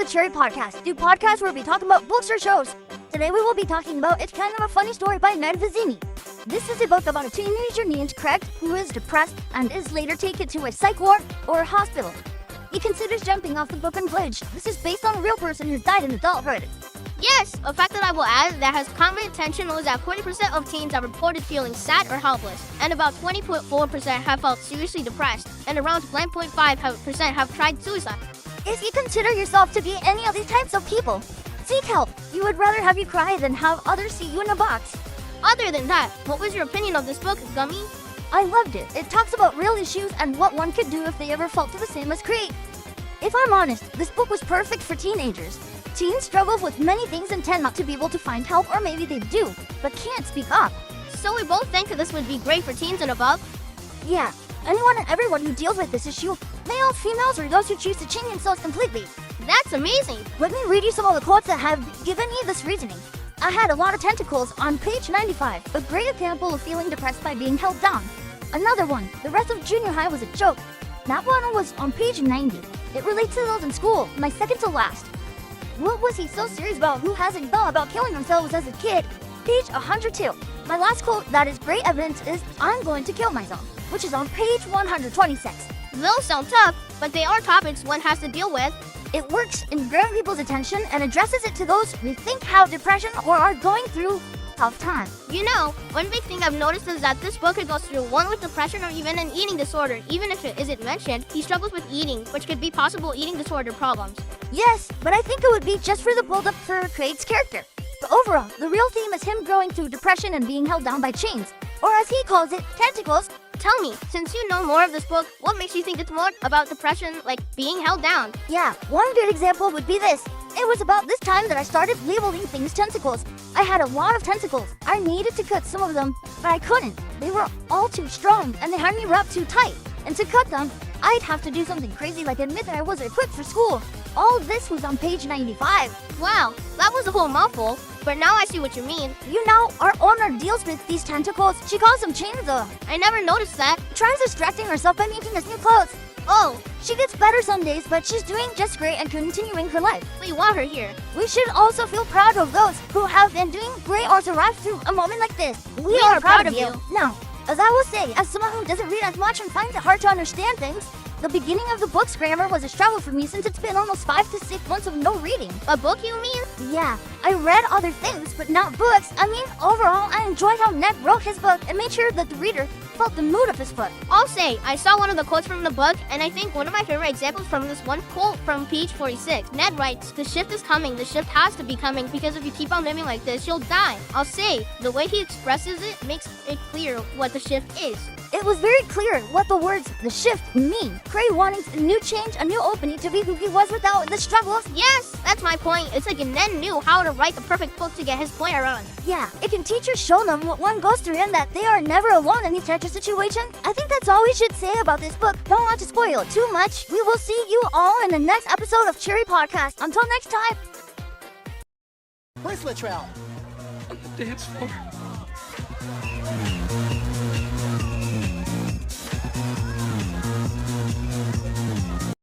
Cherry Podcast, the podcast where we talk about books or shows. Today we will be talking about It's Kind of a Funny Story by Ned Vizzini. This is a book about a teenager named Craig who is depressed and is later taken to a psych ward or hospital. He considers jumping off the broken bridge. This is based on a real person who died in adulthood. Yes, a fact that I will add that has caught my attention was that 40% of teens have reported feeling sad or helpless, and about 20.4% have felt seriously depressed, and around 9.5% have tried suicide. If you consider yourself to be any of these types of people, seek help. You would rather have you cry than have others see you in a box. Other than that, what was your opinion of this book, Gummy? I loved it. It talks about real issues and what one could do if they ever felt the same as Craig. If I'm honest, this book was perfect for teenagers. Teens struggle with many things and tend not to be able to find help, or maybe they do, but can't speak up. So we both think that this would be great for teens and above? Yeah, anyone and everyone who deals with this issue, males, females, or those who choose to change themselves completely. That's amazing! Let me read you some of the quotes that have given me this reasoning. I had a lot of tentacles on page 95, a great example of feeling depressed by being held down. Another one, the rest of junior high was a joke. That one was on page 90. It relates to those in school, my second to last. What was he so serious about? Who hasn't thought about killing themselves as a kid? Page 102. My last quote that is great evidence is I'm going to kill myself, which is on page 126. Those sound tough, but they are topics one has to deal with. It works in grabbing people's attention and addresses it to those who think have depression or are going through tough time. You know, one big thing I've noticed is that this book goes through one with depression or even an eating disorder. Even if it isn't mentioned, he struggles with eating, which could be possible eating disorder problems. Yes, but I think it would be just for the build-up for Craig's character. But overall, the real theme is him growing through depression and being held down by chains, or as he calls it, tentacles. Tell me, since you know more of this book, what makes you think it's more about depression, like being held down? Yeah, one good example would be this. It was about this time that I started labeling things tentacles. I had a lot of tentacles. I needed to cut some of them, but I couldn't. They were all too strong, and they had me wrapped too tight. And to cut them, I'd have to do something crazy like admit that I wasn't equipped for school. All this was on page 95. Wow, that was a whole mouthful, but now I see what you mean. You know, our owner deals with these tentacles. She calls them chains though. I never noticed that. Tries distracting herself by making us new clothes. Oh, she gets better some days, but she's doing just great and continuing her life. we want her here. We should also feel proud of those who have been doing great or survived through a moment like this. We are proud of you. Now, as I will say, as someone who doesn't read as much and finds it hard to understand things, the beginning of the book's grammar was a struggle for me since it's been almost 5 to 6 months of no reading. A book, you mean? Yeah, I read other things, but not books. I mean, overall, I enjoyed how Ned wrote his book and made sure that the reader felt the mood of his book. I'll say, I saw one of the quotes from the book, and I think one of my favorite examples from this one quote from page 46. Ned writes, "The shift is coming. The shift has to be coming, because if you keep on living like this, you'll die." I'll say, the way he expresses it makes it clear what the shift is. It was very clear what the words "the shift" mean. Craig wanting a new change, a new opening to be who he was without the struggles. Yes, that's my point. It's like Ned knew how to write the perfect book to get his point around. Yeah, it can teachers show them what one goes through and that they are never alone in these types of situations. I think that's all we should say about this book. Don't want to spoil it too much. We will see you all in the next episode of Cherry Podcast. Until next time. Where's Latrell? On the dance floor.